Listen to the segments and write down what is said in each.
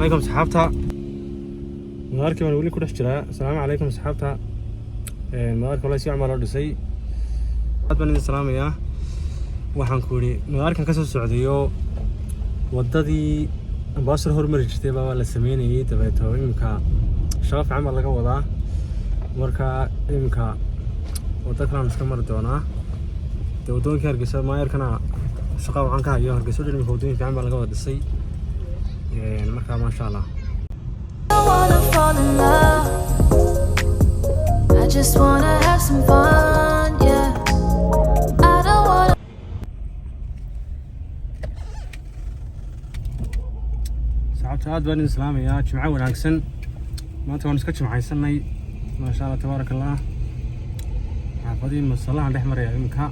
عليكم صحابتها مداركي من ولي كدخ جرا السلام عليكم صحابتها مدارك والله si عمل dhisay aad baan idin salaamayaa waxaan ku yiri madaarkan ka soo socdayo wadadii baasir hormar jirtay baa la sameeyay dabeeto imka shaqo amal laga wadaa marka imka wada kale iska mar doonaa wadooyinka Hargeysa maayarkana shaqo waxaan ka hayo Hargeysa imka wadooyinka amal laga wada dhisay marka ma sha Allah I just wanna have some fun, yeah. I don't wanna. saacad baan islaamiya jimco wanaagsan maanta waan iska jimcaysanay ma sha Allah tabarakallah xaafadii Masale dhex maraya imka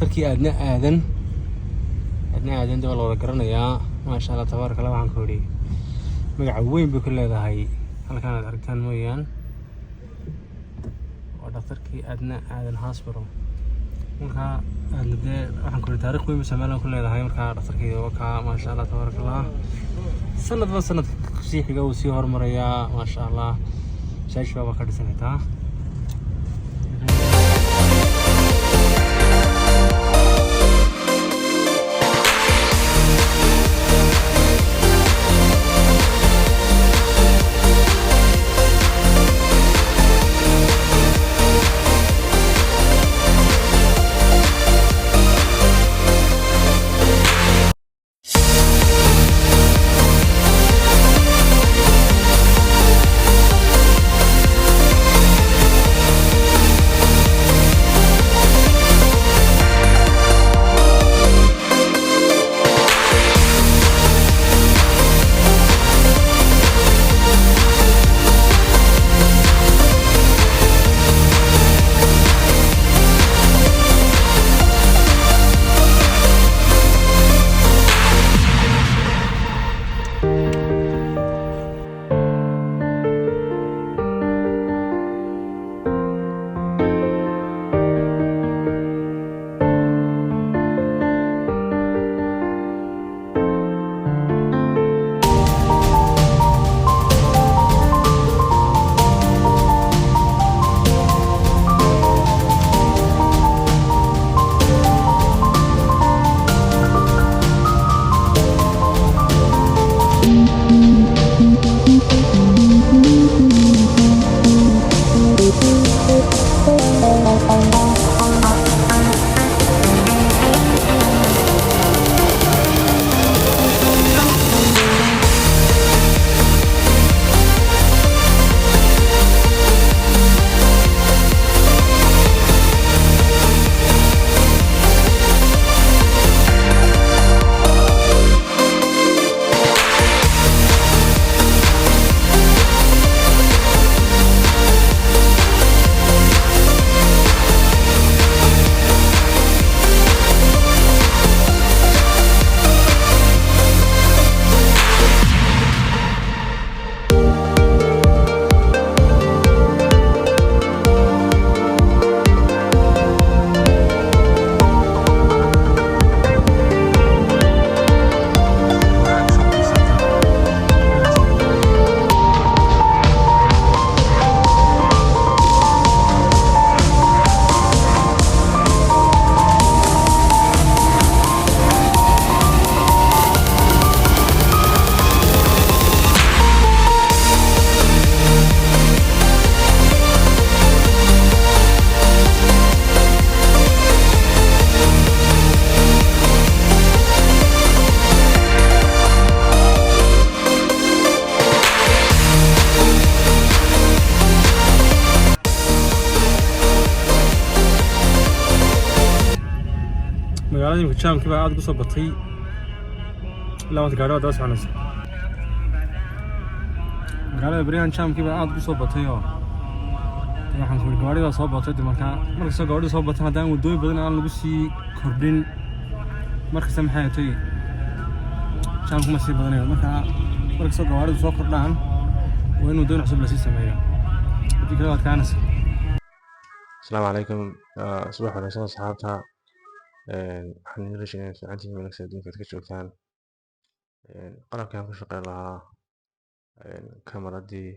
dhakhtarkii aadna aadan dawal wada garanayaa maasha Allah tabaaraka Allah waxaan ku yiri magac weyn buu ku leedahay halkaan aad aragtaan mooyaan waa dhakhtarkii aadna aadan hospital marka aadna waxaan ku yiri taariikh weyn Somaliland ku leedahay marka dhakhtarkii waa maasha Allah tabaaraka Allah sanad si xiga uu sii hormaraya maasha Allah shayshaba ka dhisanaytaa magaalada jaamkii baa aad ugu soo batay labaad gaadho daas xanaysa magaalada bariyan jaamkii baa aad ugu soo batay oo waxaan ku gaadhiga soo batay marka soo gaadhiga soo batay hadaan wadooyin badan aan lagu sii kordhin marka maxay tahay jaamku ma sii badanayo marka soo gaadhiga soo kordhaan waa inuu wadooyin cusub la sii sameeyo hadii kale waad kaanaysa السلام عليكم صباح وناسان أصحابها waxaan idin leeshahay fiicantiin wanaagsan adduunka aad ka joogtaan qalabkan ku shaqeyn lahaa kamaradii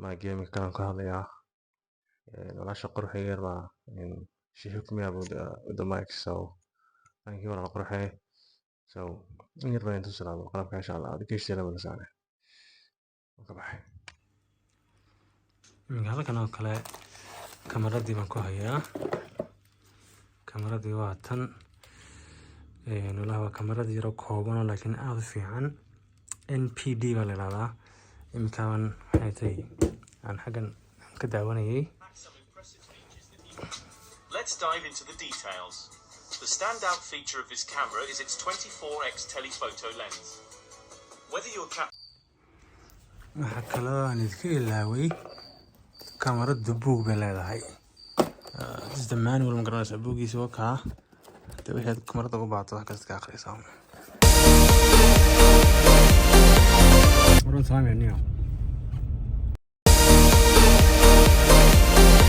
maageemika kalan ka hadlayaa walaasha quruxigeer baa she hooked me up with the mic so thank you walaal quruxee so in yar baan intuu salaamo qalabka insha Allah aad ka heshiisay wala saane ka baxay halkan oo kale kamaradii baan ku hayaa kamaradii waa tan nolaha kamaradii yaro kooban laakiin aad u fiican NPD baa la yiraahdaa imkaan waxay tahay aan xagan ka daawanayay. Let's dive into the details. The standout feature of this camera is its 24x telephoto lens. Whether you're waxa kale oo aan idinka ilaaway kamarada buug bay leedahay. This is the manual magaranaysa buugiisa waa ka wixii aad kamarada ugu baahato wax kasta ka akhrisaa. Waran salaam ya niyo.